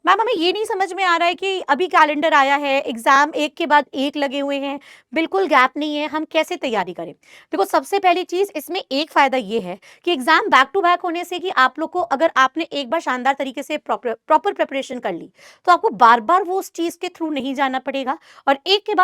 Ma'am हमें ये नहीं समझ में आ रहा है कि अभी कैलेंडर आया है, एग्ज़ाम एक के बाद एक लगे हुए हैं, बिल्कुल गैप नहीं है, हम कैसे तैयारी करें? देखो सबसे पहली चीज़ इसमें एक फ़ायदा ये है कि एग्ज़ाम बैक टू बैक होने से कि आप लोग को अगर आपने एक बार शानदार तरीके से प्रॉपर प्रिपरेशन कर ली, तो आपको बार-बार वो उस चीज़ के थ्रू नहीं जाना पड़ेगा और एक के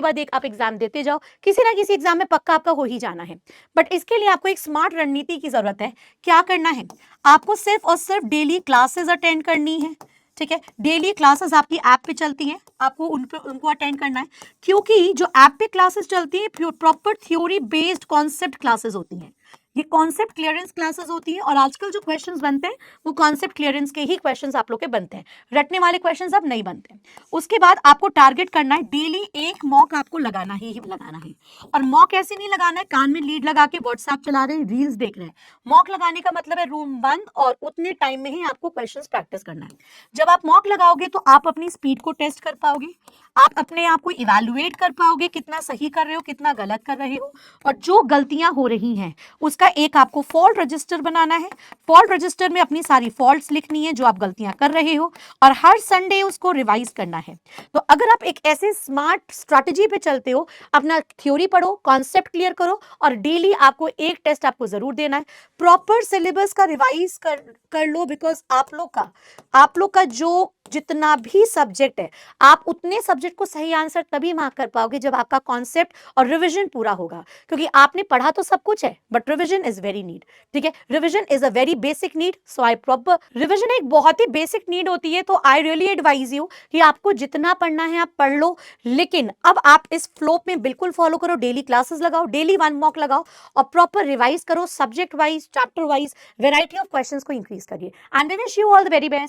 बाद एक आप एग्ज़ाम देते जाओ, किसी ना किसी एग्ज़ाम में पक्का आपका हो ही जाना है। बट इसके लिए आपको एक स्मार्ट रणनीति की ज़रूरत है। क्या करना है? आपको सिर्फ़ और सिर्फ़ डेली क्लासेस अटेंड करनी है। ठीक है, डेली क्लासेस आपकी ऐप पे चलती हैं, आपको उनको अटेंड करना है, क्योंकि जो ऐप पे क्लासेस चलती हैं proper theory based concept classes होती हैं। ये कॉन्सेप्ट क्लियरेंस क्लासेस होती है और आजकल जो क्वेश्चंस बनते हैं वो कॉन्सेप्ट क्लियरेंस के ही क्वेश्चंस आप लोग के बनते हैं, रटने वाले क्वेश्चंस अब नहीं बनते। उसके बाद आपको टारगेट करना है, डेली एक मॉक आपको लगाना ही लगाना है। और मॉक ऐसे नहीं लगाना है कान में लीड लगा के व्हाट्सएप चला रहे हैं, रील्स देख रहे हैं। मॉक लगाने का मतलब है रूम बंद और उतने टाइम में ही आपको क्वेश्चंस प्रैक्टिस करना है। जब आप मॉक लगाओगे तो आप अपनी स्पीड को टेस्ट कर पाओगे, आप अपने आप को इवैल्यूएट कर पाओगे कितना सही कर रहे हो कितना गलत कर रहे हो, और जो गलतियां हो रही हैं उसका एक आपको फॉल्ट रजिस्टर बनाना है। फॉल्ट रजिस्टर में अपनी सारी फॉल्ट्स लिखनी है जो आप गलतियां कर रहे हो और हर संडे उसको रिवाइज करना है। तो अगर आप एक ऐसे स्मार्ट स्ट्रैटेजी पे चलते हो, अपना थ्योरी पढ़ो, कॉन्सेप्ट क्लियर करो और डेली आपको एक टेस्ट आपको जरूर देना है। प्रॉपर सिलेबस का रिवाइज कर लो, बिकॉज आप लोग का जो जितना भी सब्जेक्ट है, आप उतने सब्जेक्ट को सही आंसर तभी मार्क कर पाओगे जब आपका कॉन्सेप्ट और रिवीजन पूरा होगा, क्योंकि आपने पढ़ा तो सब कुछ है but revision is very need. ठीक है, revision is a very basic need, so I proper revision एक बहुत ही बेसिक नीड होती है। तो आई रियली एडवाइज यू कि आपको जितना पढ़ना है आप पढ़ लो, लेकिन अब आप इस फ्लो में बिल्कुल फॉलो करो, डेली क्लासेस लगाओ, डेली वन मॉक लगाओ और प्रॉपर रिवाइज करो, subject wise, chapter wise, variety of questions को इंक्रीज करिए। And I wish you all the very best.